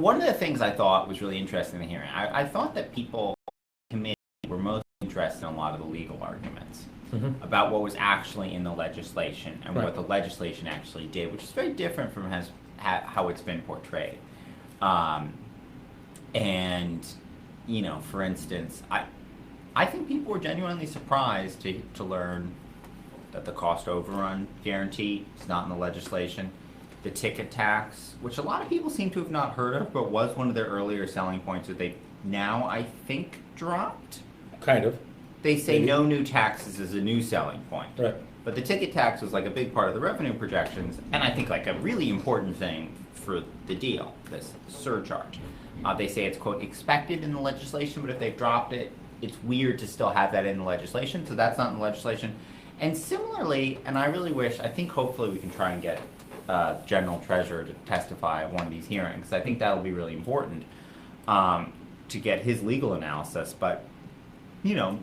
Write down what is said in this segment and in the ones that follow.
one of the things I thought was really interesting in the hearing, I thought that people in the committee were most interested in a lot of the legal arguments about what was actually in the legislation and what the legislation actually did, which is very different from how it's been portrayed. And, you know, for instance, I think people were genuinely surprised to learn that the cost overrun guarantee is not in the legislation. The ticket tax, which a lot of people seem to have not heard of, but was one of their earlier selling points that they now, I think, dropped. Kind of. They say Maybe. no new taxes is a new selling point. Right. But the ticket tax was like a big part of the revenue projections, and I think like a really important thing for the deal, this surcharge. They say it's, quote, expected in the legislation, but if they've dropped it, it's weird to still have that in the legislation, so that's not in the legislation. And similarly, and I really wish, I think hopefully we can try and get General Treasurer to testify at one of these hearings. I think that'll be really important to get his legal analysis. But, you know,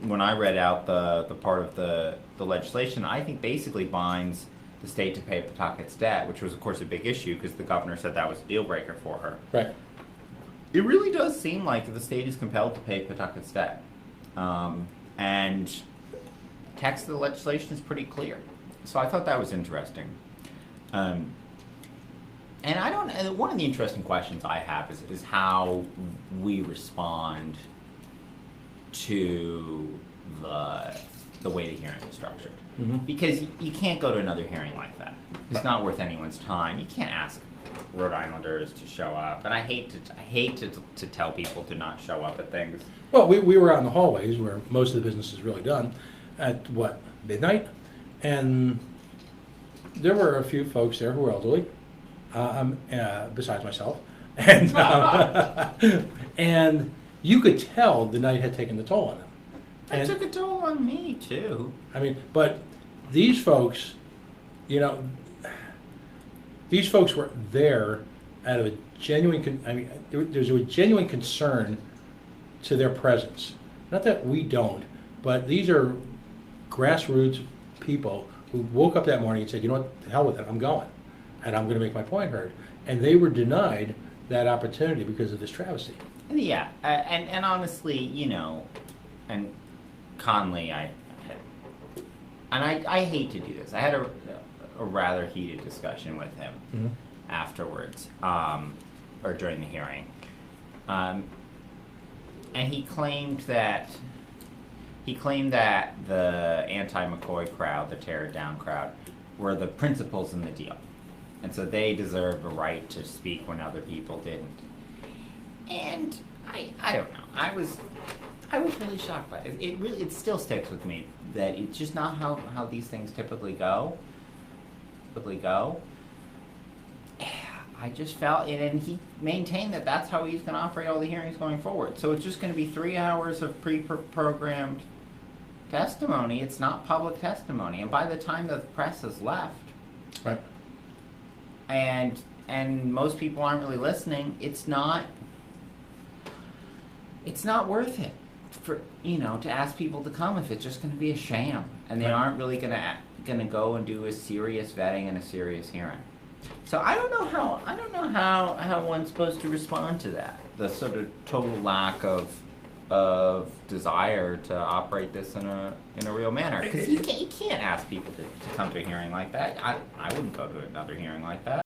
when I read out the part of the legislation, I think basically binds the state to pay Pawtucket's debt, which was, of course, a big issue because the governor said that was a deal breaker for her. Right. It really does seem like the state is compelled to pay Pawtucket's debt. And text of the legislation is pretty clear. So I thought that was interesting. And one of the interesting questions I have is how we respond to the way the hearing is structured. Because you can't go to another hearing like that. It's not worth anyone's time. You can't ask Rhode Islanders to show up. And I hate to tell people to not show up at things. Well, we were out in the hallways where most of the business is really done at, what, midnight? And there were a few folks there who were elderly, besides myself. And, and you could tell the night had taken the toll on them. It took a toll on me, too. I mean, but these folks, you know, these folks were there out of a genuine, there's a genuine concern to their presence. Not that we don't, but these are grassroots people who woke up that morning and said, you know what, the hell with it, I'm going. And I'm going to make my point heard. And they were denied that opportunity because of this travesty. Yeah, and honestly, you know, and Conley, I hate to do this. I had a rather heated discussion with him afterwards, or during the hearing, and he claimed that the anti-McCoy crowd, the tear it down crowd, were the principals in the deal, and so they deserve a right to speak when other people didn't. And I don't know. I was really shocked by it. It still sticks with me that it's just not how these things typically go. I just felt it, and he maintained that that's how he's going to operate all the hearings going forward. So it's just going to be 3 hours of pre-programmed testimony. It's not public testimony, and by the time the press has left, Right. and most people aren't really listening, it's not worth it for, you know, to ask people to come if it's just going to be a sham, and they aren't really going to go and do a serious vetting and a serious hearing. So I don't know how one's supposed to respond to that. The sort of total lack of desire to operate this in a real manner. Because you can't ask people to come to a hearing like that. I wouldn't go to another hearing like that.